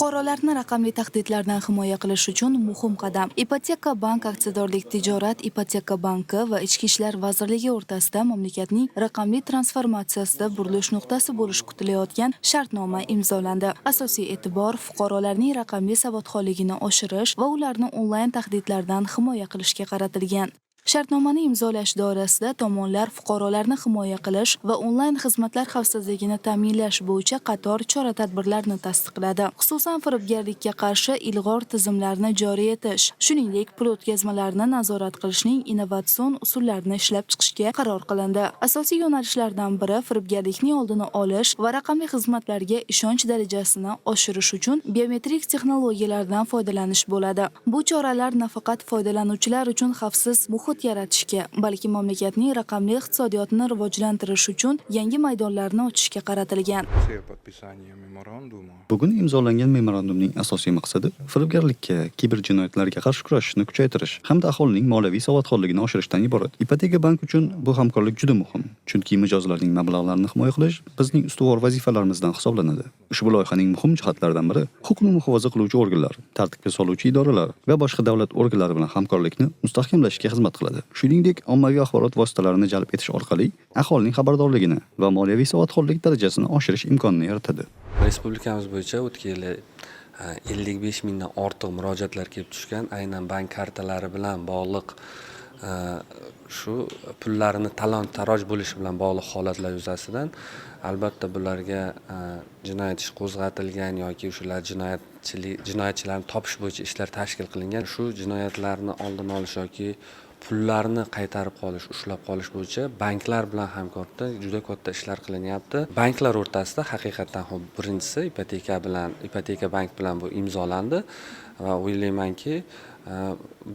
Fuqarolarni raqamli tahdidlardan himoya qilish uchun muhim qadam. Ipoteka bank aksiyadorlik tijorat ipoteka banki va Ichki ishlar vazirligi o'rtasida mamlakatning raqamli transformatsiyasida burilish nuqtasi bo'lish kutilayotgan shartnoma imzolandi. Asosiy e'tibor fuqarolarning raqamli savodxonligini oshirish va ularni onlayn tahdidlardan himoya qilishga qaratilgan. Shartnomani imzolash doirasida tomonlar fuqarolarni himoya qilish va onlayn xizmatlar xavfsizligini ta'minlash bo'yicha qator chora-tadbirlarni tasdiqladi. Xususan, firibgarlikka qarshi ilg'or tizimlarni joriy etish, shuningdek, pul o'tkazmalarini nazorat qilishning innovatsion usullarini ishlab chiqishga qaror qilindi. Asosiy yo'nalishlardan biri firibgarlikning oldini olish va raqamli xizmatlarga ishonch darajasini oshirish uchun biometrik texnologiyalardan foydalanish bo'ladi. Bu choralar nafaqat foydalanuvchilar uchun xavfsiz muhit yaratishga, balki mamlakatning raqamli iqtisodiyotini rivojlantirish uchun yangi maydonlarni ochishga qaratilgan. Bugun imzolangan memorandumning asosiy maqsadi firibgarlikka, kiberjinoyatlarga qarshi kurashishni kuchaytirish hamda aholining moliyaviy savodxonligini oshirishdan iborat. Ipoteka bank uchun bu hamkorlik juda muhim, chunki mijozlarning mablag'larini himoya qilish bizning ustuvor vazifalarimizdan hisoblanadi. Ushbu loyihaning muhim jihatlaridan biri huquqni muhofaza qiluvchi organlar, tartibga soluvchi idoralar va boshqa davlat organlari bilan hamkorlikni mustahkamlashga xizmat qiladi. Shuningdek, ommaviy axborot vositalarini jalb etish orqali aholining xabardorligini va moliyaviy savodxonlik darajasini oshirish imkonini yaratadi. Respublikamiz bo'yicha o'tgan yili 55 mingdan ortiq murojaatlar kelib tushgan, aynan bank kartalari bilan bog'liq shu pullarini talon-taroj bo'lishi bilan bog'liq holatlar yuzasidan albatta bularga jinoyat ishi qo'zg'atilgan yoki shular jinoyatchilarni topish bo'yicha ishlar tashkil qilingan. Shu jinoyatlarni oldini olish yoki pullarni qaytarib qolish, ushlab qolish bo'yicha banklar bilan hamkorlikda juda katta ishlar qilinyapti. Banklar o'rtasida haqiqatan birinchisi ipoteka bank bilan bu imzolandi va o'ylaymanki,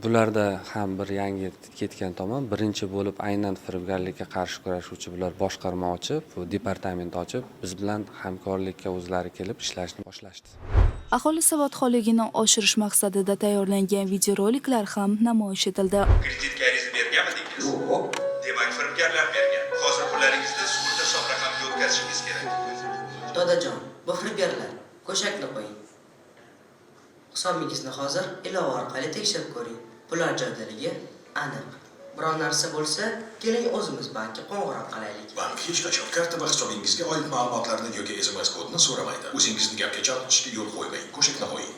bularda ham bir yangi ketgan tomon birinchi bo'lib aynan firibgarlikka qarshi kurashuvchi bular boshqarma ochib, bu departament ochib, biz bilan hamkorlikka o'zlari kelib ishlashni boshlashdi. Aholi savodxonligini oshirish maqsadida tayyorlangan videoroliklar ham namoyish etildi. Kreditga ariza berganmidingiz? Yo'q. Demak, firibgarlar bergan. Hozir pullaringizni sug'urta hisob raqamiga o'tkazishingiz kerak. Dodajon, bu firibgarlar, go'shakni qo'ying. Hisobingizni hozir ilova orqali tekshirib ko'ring. Pullar joydaligi aniq. Biror narsa bo'lsa, keling o'zimiz bankka qo'ng'iroq qilaylik. Bank hech qachon karta va hisobingizga oid ma'lumotlarni yoki SMS kodini so'ramaydi. O'zingizni gapga chalg'itishga yo'l qo'ymang. Go'shakni qo'ying.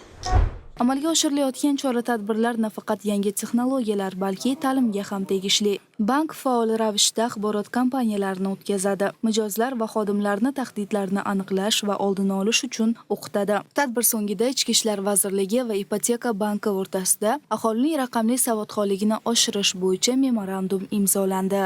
Amalga oshirilayotgan chora-tadbirlar nafaqat yangi texnologiyalar, balki ta'limga ham tegishli. Bank faol ravishda axborot kampaniyalarini o'tkazadi. Mijozlar va xodimlarni tahdidlarni aniqlash va oldini olish uchun o'qitadi. Tadbir so'ngida Ichki ishlar vazirligi va Ipoteka banki o'rtasida aholining raqamli savodxonligini oshirish bo'yicha memorandum imzolandi.